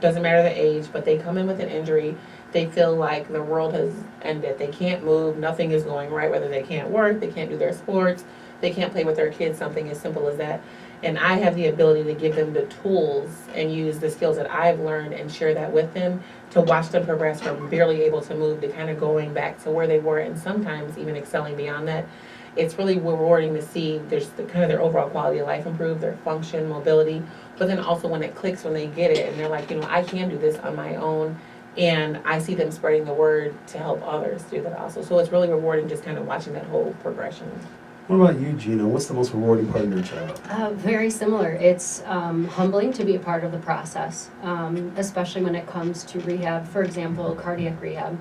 doesn't matter the age, but they come in with an injury. They feel like the world has ended. They can't move. Nothing is going right, whether they can't work, they can't do their sports, they can't play with their kids, something as simple as that. And I have the ability to give them the tools and use the skills that I've learned and share that with them, to watch them progress from barely able to move to kind of going back to where they were, and sometimes even excelling beyond that. It's really rewarding to see their overall quality of life improve, their function, mobility, but then also when it clicks, when they get it and they're like, I can do this on my own, and I see them spreading the word to help others do that also. So it's really rewarding just kind of watching that whole progression. What about you, Gina? What's the most rewarding part of your job? Very similar. It's humbling to be a part of the process, especially when it comes to rehab. For example, cardiac rehab.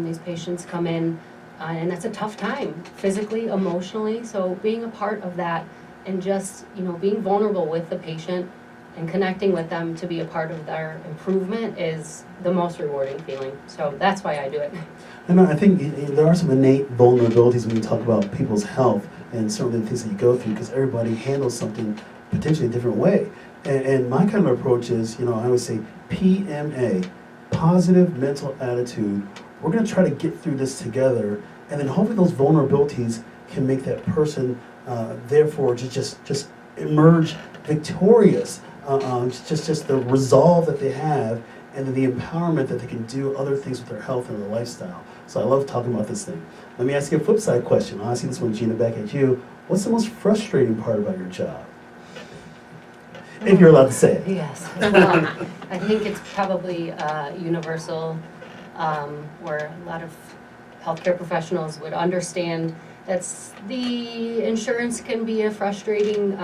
These patients come in, and that's a tough time, physically, emotionally. So being a part of that and just, being vulnerable with the patient and connecting with them to be a part of their improvement is the most rewarding feeling. So that's why I do it. And I think there are some innate vulnerabilities when you talk about people's health and certainly the things that you go through, because everybody handles something potentially a different way. And my kind of approach is, I would say PMA, positive mental attitude. We're going to try to get through this together, and then hopefully those vulnerabilities can make that person, therefore, just emerge victorious. Just the resolve that they have, and then the empowerment that they can do other things with their health and their lifestyle. So I love talking about this thing. Let me ask you a flip side question. I'll ask you this one, Gina, back at you. What's the most frustrating part about your job? If you're allowed to say it. Yes. Well, I think it's probably universal, where a lot of healthcare professionals would understand that the insurance can be a frustrating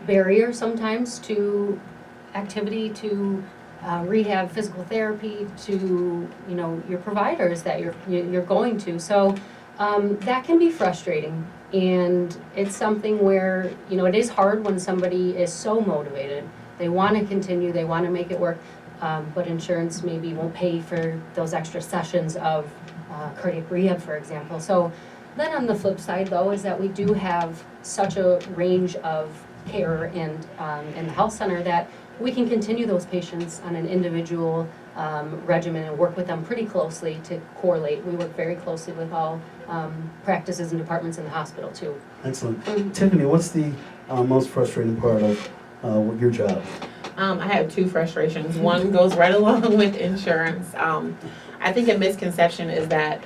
barrier sometimes to activity, to rehab, physical therapy, to your providers that you're going to. So that can be frustrating, and it's something where it is hard when somebody is so motivated. They want to continue, they want to make it work, but insurance maybe won't pay for those extra sessions of cardiac rehab, for example. So then on the flip side, though, is that we do have such a range of care in the health center that we can continue those patients on an individual regimen and work with them pretty closely to correlate. We work very closely with all practices and departments in the hospital too. Excellent. Tiffany, what's the most frustrating part of your job? I have two frustrations. One goes right along with insurance. I think a misconception is that,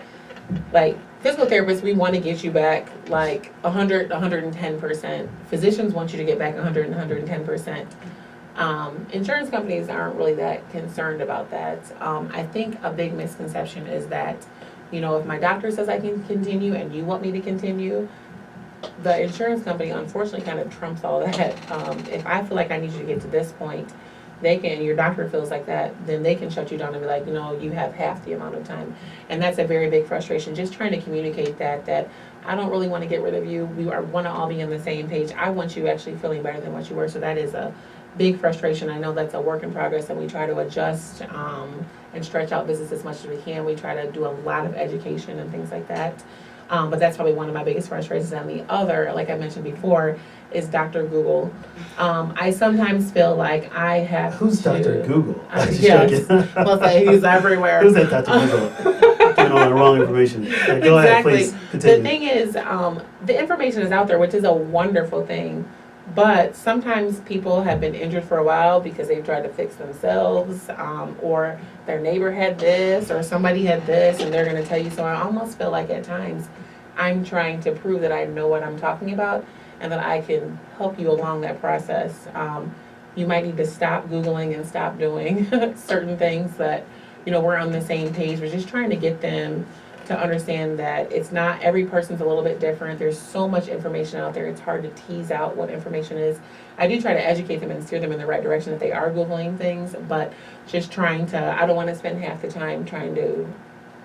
physical therapists, we want to get you back 100, 110%. Physicians want you to get back 100, 110%. Insurance companies aren't really that concerned about that. I think a big misconception is that, if my doctor says I can continue and you want me to continue, the insurance company unfortunately kind of trumps all that. If I feel like I need you to get to this point, your doctor feels like that, then they can shut you down and be like, you have half the amount of time. And that's a very big frustration, just trying to communicate that I don't really want to get rid of you. We want to all be on the same page. I want you actually feeling better than what you were. So that is a big frustration. I know that's a work in progress, and we try to adjust and stretch out visits as much as we can. We try to do a lot of education and things like that. But that's probably one of my biggest frustrations. And the other, like I mentioned before, is Dr. Google. I sometimes feel like I have Who's to... Dr. Google? Yes. Well, he's everywhere. Who's that Dr. Google? Giving all the wrong information. Yeah, go ahead, please. Continue. The thing is, the information is out there, which is a wonderful thing. But sometimes people have been injured for a while because they've tried to fix themselves, or their neighbor had this, or somebody had this, and they're going to tell you. So I almost feel like at times I'm trying to prove that I know what I'm talking about and that I can help you along that process. You might need to stop Googling and stop doing certain things that, we're on the same page. We're just trying to get them to understand that it's not, every person's a little bit different. There's so much information out there. It's hard to tease out what information is. I do try to educate them and steer them in the right direction if they are Googling things, but just trying to, I don't want to spend half the time trying to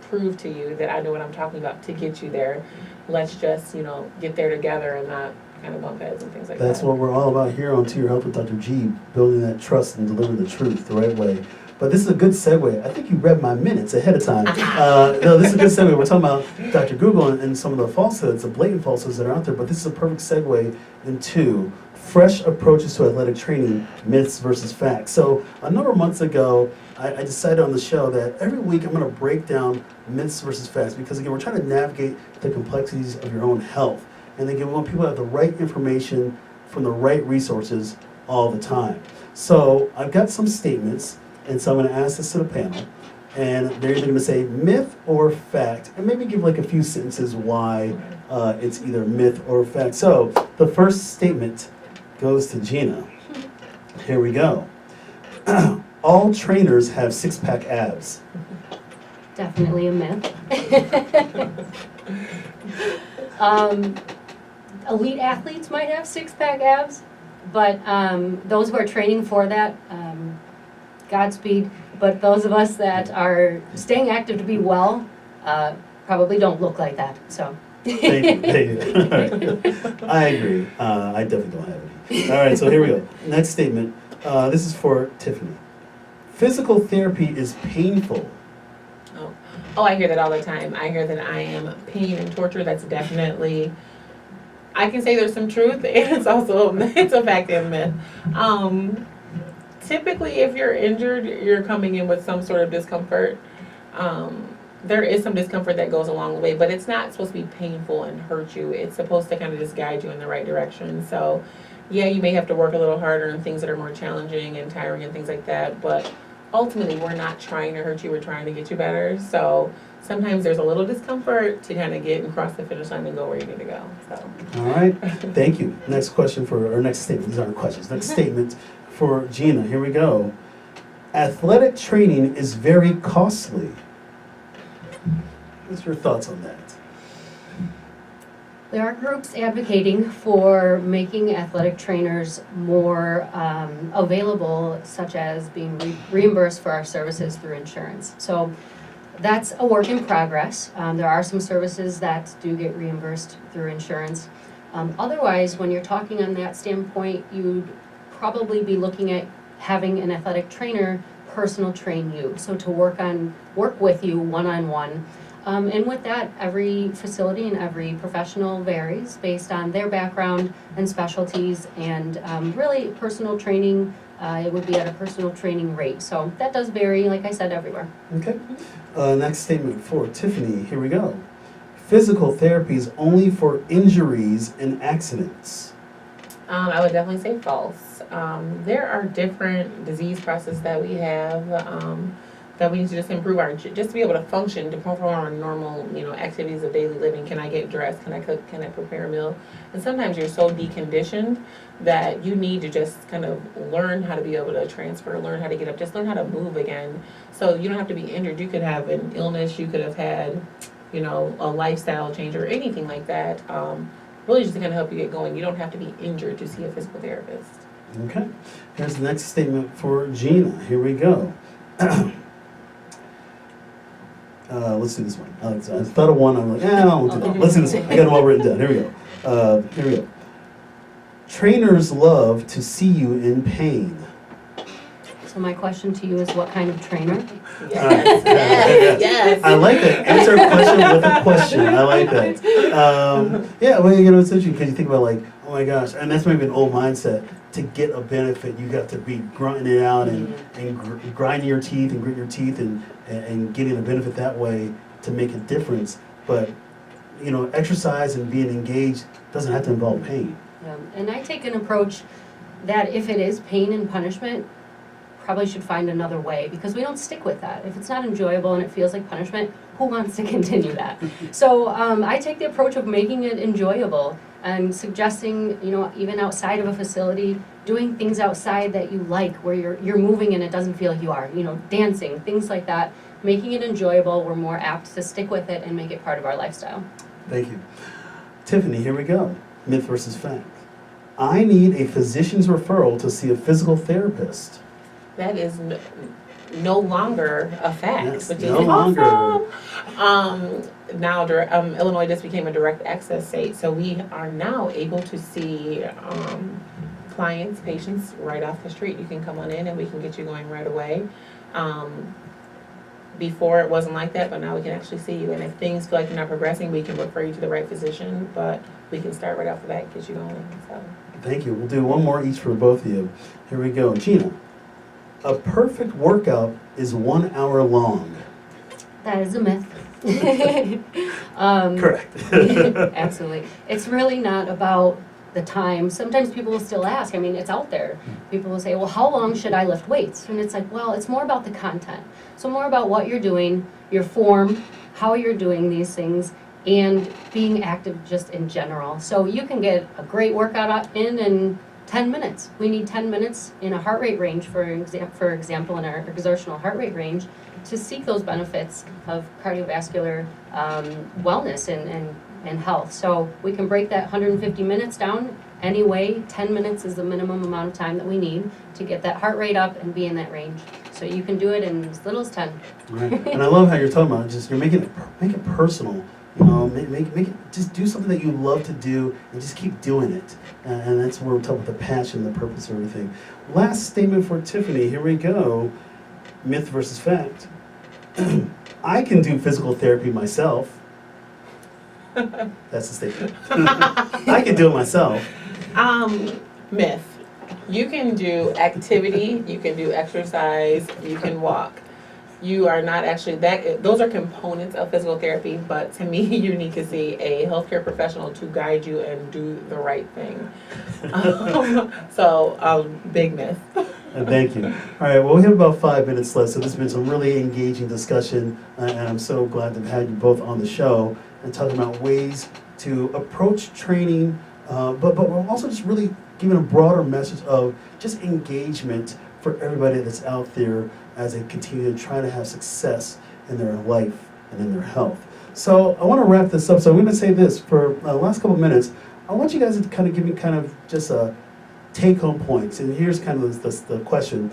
prove to you that I know what I'm talking about to get you there. Let's just, get there together and not kind of bump heads and things like that. That's what we're all about here on To Your Health with Dr. G, building that trust and delivering the truth the right way. But this is a good segue. I think you read my minutes ahead of time. No, this is a good segue. We're talking about Dr. Google and some of the falsehoods, the blatant falsehoods that are out there. But this is a perfect segue into fresh approaches to athletic training, myths versus facts. So a number of months ago, I decided on the show that every week I'm going to break down myths versus facts because, again, we're trying to navigate the complexities of your own health. And again, we want people to have the right information from the right resources all the time. So I've got some statements. And so I'm going to ask this to the panel, and they're either going to say myth or fact, and maybe give like a few sentences why it's either myth or fact. So the first statement goes to Gina. Here we go. All trainers have six-pack abs. Definitely a myth. Elite athletes might have six-pack abs, but those who are training for that, Godspeed, but those of us that are staying active to be well probably don't look like that. So. Thank you. All right. I agree. I definitely don't have any. All right, so here we go. Next statement. This is for Tiffany. Physical therapy is painful. Oh, I hear that all the time. I hear that I am pain and torture. That's definitely, I can say there's some truth, and it's also it's a fact and myth. Typically, if you're injured, you're coming in with some sort of discomfort. There is some discomfort that goes along the way, but it's not supposed to be painful and hurt you. It's supposed to kind of just guide you in the right direction. So, yeah, you may have to work a little harder on things that are more challenging and tiring and things like that, but ultimately, we're not trying to hurt you. We're trying to get you better. So sometimes there's a little discomfort to kind of get and cross the finish line and go where you need to go. So. All right. Thank you. Next question or next statement. These aren't questions. Next statement. For Gina, here we go. Athletic training is very costly. What's your thoughts on that? There are groups advocating for making athletic trainers more available, such as being reimbursed for our services through insurance. So that's a work in progress. There are some services that do get reimbursed through insurance. Otherwise, when you're talking on that standpoint, you'd probably be looking at having an athletic trainer personal train you. So to work with you one-on-one. And with that, every facility and every professional varies based on their background and specialties, and really personal training, it would be at a personal training rate. So that does vary, like I said, everywhere. Okay. Next statement for Tiffany. Here we go. Physical therapy is only for injuries and accidents. I would definitely say false. There are different disease processes that we have that we need to just improve just to be able to function, to perform our normal, activities of daily living. Can I get dressed? Can I cook? Can I prepare a meal? And sometimes you're so deconditioned that you need to just kind of learn how to be able to transfer, learn how to get up, just learn how to move again. So you don't have to be injured. You could have an illness. You could have had, a lifestyle change or anything like that. Really just to kind of help you get going. You don't have to be injured to see a physical therapist. Okay. Here's the next statement for Gina. Here we go. Let's do this one. I thought of one. I'm like, I don't want to do that. Let's do this one. I got them all written down. Here we go. Here we go. Trainers love to see you in pain. So my question to you is, what kind of trainer? Yes. I like that. Answer a question with a question. I like that. Yeah, well, it's interesting because you think about like, oh my gosh, and that's maybe an old mindset. To get a benefit, you got to be grunting it out and grinding your teeth and grit your teeth and getting a benefit that way to make a difference. But, exercise and being engaged doesn't have to involve pain. Yeah. And I take an approach that if it is pain and punishment, probably should find another way, because we don't stick with that. If it's not enjoyable and it feels like punishment, who wants to continue that? So I take the approach of making it enjoyable and suggesting, even outside of a facility, doing things outside that you like, where you're moving and it doesn't feel like you are, dancing, things like that. Making it enjoyable, we're more apt to stick with it and make it part of our lifestyle. Thank you. Tiffany, here we go. Myth versus fact. I need a physician's referral to see a physical therapist. That is no longer a fact, Yes, which no is longer. awesome. Now, Illinois just became a direct access state, so we are now able to see clients, patients right off the street. You can come on in and we can get you going right away. Before it wasn't like that, but now we can actually see you. And if things feel like you're not progressing, we can refer you to the right physician, but we can start right off the bat and get you going. So. Thank you. We'll do one more each for both of you. Here we go. Gina, a perfect workout is 1 hour long. That is a myth. Correct. Absolutely. It's really not about the time. Sometimes people will still ask, it's out there. People will say, well, how long should I lift weights? And it's like, well, it's more about the content. So more about what you're doing, your form, how you're doing these things, and being active just in general. So you can get a great workout in 10 minutes. We need 10 minutes in a heart rate range, for example, in our exertional heart rate range, to seek those benefits of cardiovascular wellness and health. So we can break that 150 minutes down anyway. 10 minutes is the minimum amount of time that we need to get that heart rate up and be in that range. So you can do it in as little as 10. Right. And I love how you're talking about just, you're make it personal. Make it, just do something that you love to do and just keep doing it. And that's where we're talking about the passion, the purpose, and everything. Last statement for Tiffany. Here we go. Myth versus fact. I can do physical therapy myself. That's the statement. I can do it myself. Myth. You can do activity, you can do exercise, you can walk. You are not actually those are components of physical therapy, but to me, you need to see a healthcare professional to guide you and do the right thing. Big myth. Thank you. All right, well, we have about 5 minutes left, so this has been some really engaging discussion, and I'm so glad to have had you both on the show and talking about ways to approach training, but we're also just really giving a broader message of just engagement for everybody that's out there as they continue to try to have success in their life and in their health. So I want to wrap this up. So I'm going to say this for the last couple of minutes. I want you guys to kind of give me kind of just a take-home points. And here's kind of the question,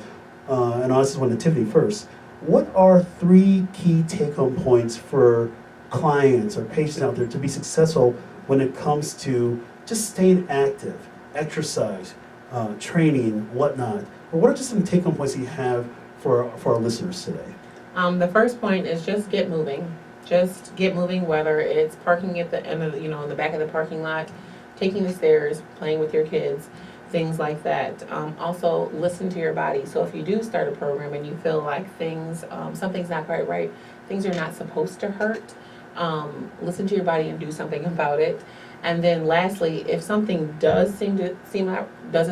and I just want to Tiffany first. What are 3 key take-home points for clients or patients out there to be successful when it comes to just staying active, exercise, training, whatnot? Or what are just some take-home points that you have for our listeners today? The first point is just get moving. Just get moving, whether it's parking at the end of in the back of the parking lot, taking the stairs, playing with your kids, things like that. Also, listen to your body. So if you do start a program and you feel like something's not quite right, things are not supposed to hurt, listen to your body and do something about it. And then lastly, if something doesn't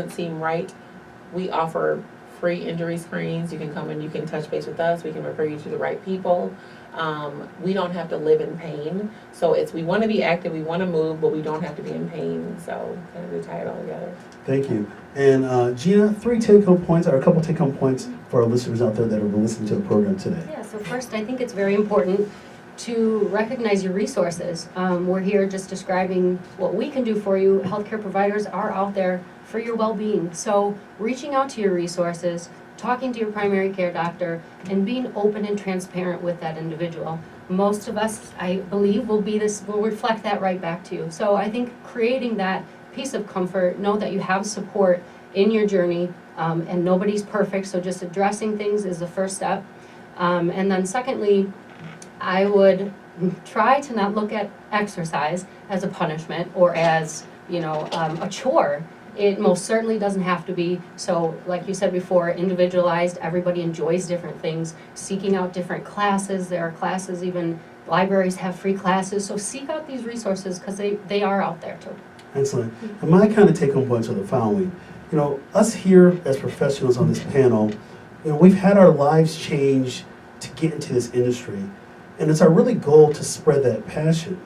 seem right, we offer free injury screens. You can come and you can touch base with us. We can refer you to the right people. We don't have to live in pain. So we want to be active, we want to move, but we don't have to be in pain. So kind of tie it all together. Thank you. And Gina, 3 take-home points, or a couple take-home points for our listeners out there that are listening to the program today. Yeah, so first, I think it's very important to recognize your resources. We're here just describing what we can do for you. Healthcare providers are out there for for your well-being. So reaching out to your resources, talking to your primary care doctor, and being open and transparent with that individual. Most of us, I believe, will reflect that right back to you. So I think creating that piece of comfort, know that you have support in your journey, and nobody's perfect, so just addressing things is the first step. And then secondly, I would try to not look at exercise as a punishment or as, a chore. It most certainly doesn't have to be. So like you said before, individualized, everybody enjoys different things, seeking out different classes. There are classes, even libraries have free classes. So seek out these resources because they are out there too. Excellent. And my kind of take-home points are the following. Us here as professionals on this panel, we've had our lives change to get into this industry. And it's our really goal to spread that passion.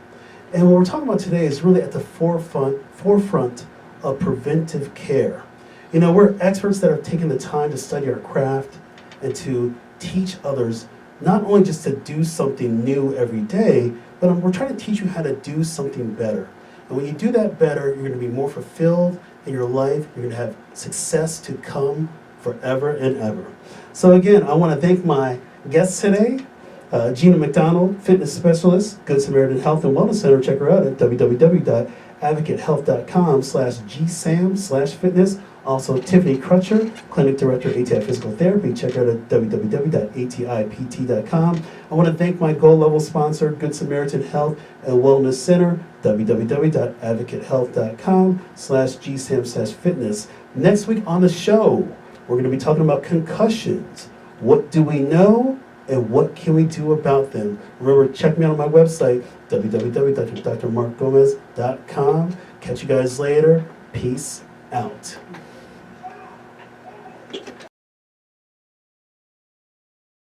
And what we're talking about today is really at the forefront of preventive care. We're experts that have taken the time to study our craft and to teach others, not only just to do something new every day, but we're trying to teach you how to do something better. And when you do that better, you're going to be more fulfilled in your life. You're going to have success to come forever and ever. So again, I want to thank my guests today, Gina McDonald, fitness specialist, Good Samaritan Health and Wellness Center. Check her out at www.advocatehealth.com/gsam/fitness. Also, Tiffany Crutcher, clinic director, ATI Physical Therapy. Check her out at www.atipt.com. I want to thank my gold level sponsor, Good Samaritan Health and Wellness Center, www.advocatehealth.com/gsam/fitness. Next week on the show, we're going to be talking about concussions. What do we know and what can we do about them? Remember, check me out on my website, www.drmarkgomez.com. Catch you guys later. Peace out.